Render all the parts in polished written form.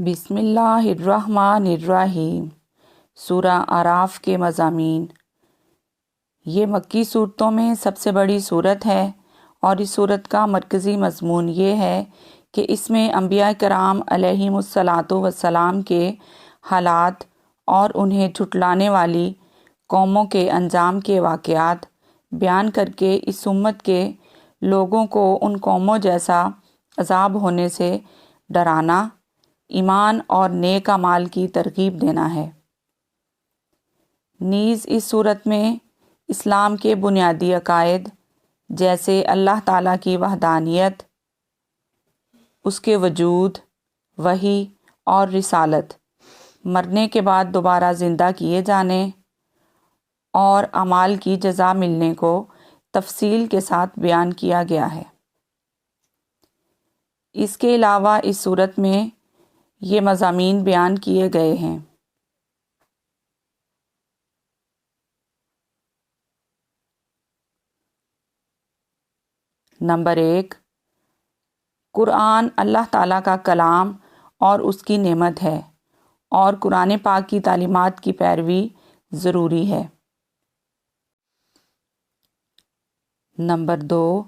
بسم اللہ الرحمن الرحیم۔ سورہ اعراف کے مضامین۔ یہ مکی صورتوں میں سب سے بڑی صورت ہے اور اس صورت کا مرکزی مضمون یہ ہے کہ اس میں انبیاء کرام علیہم الصلاۃ والسلام کے حالات اور انہیں جھٹلانے والی قوموں کے انجام کے واقعات بیان کر کے اس امت کے لوگوں کو ان قوموں جیسا عذاب ہونے سے ڈرانا، ایمان اور نیک اعمال کی ترغیب دینا ہے۔ نیز اس صورت میں اسلام کے بنیادی عقائد جیسے اللہ تعالیٰ کی وحدانیت، اس کے وجود، وحی اور رسالت، مرنے کے بعد دوبارہ زندہ کیے جانے اور اعمال کی جزا ملنے کو تفصیل کے ساتھ بیان کیا گیا ہے۔ اس کے علاوہ اس صورت میں یہ مضامین بیان کیے گئے ہیں۔ نمبر 1، قرآن اللہ تعالیٰ کا کلام اور اس کی نعمت ہے اور قرآن پاک کی تعلیمات کی پیروی ضروری ہے۔ نمبر 2،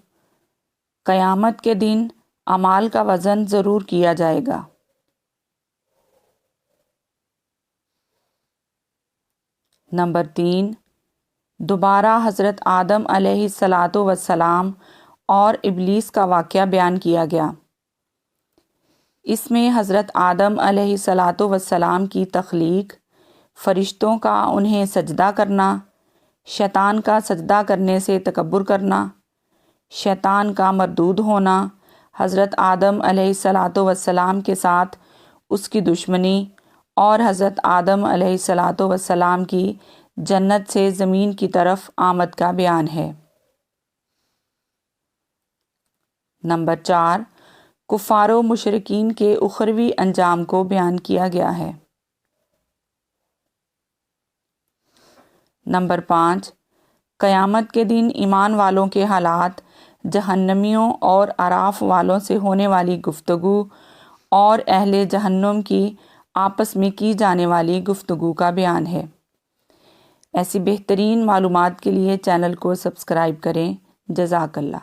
قیامت کے دن اعمال کا وزن ضرور کیا جائے گا۔ نمبر 3، دوبارہ حضرت آدم علیہ الصلاۃ والسلام اور ابلیس کا واقعہ بیان کیا گیا۔ اس میں حضرت آدم علیہ الصلاۃ والسلام کی تخلیق، فرشتوں کا انہیں سجدہ کرنا، شیطان کا سجدہ کرنے سے تکبر کرنا، شیطان کا مردود ہونا، حضرت آدم علیہ الصلاۃ والسلام کے ساتھ اس کی دشمنی اور حضرت آدم علیہ الصلاۃ والسلام کی جنت سے زمین کی طرف آمد کا بیان ہے۔ نمبر 4، کفار و مشرکین کے اخروی انجام کو بیان کیا گیا ہے۔ نمبر 5، قیامت کے دن ایمان والوں کے حالات، جہنمیوں اور اعراف والوں سے ہونے والی گفتگو اور اہل جہنم کی آپس میں کی جانے والی گفتگو کا بیان ہے۔ ایسی بہترین معلومات کے لیے چینل کو سبسکرائب کریں۔ جزاک اللہ۔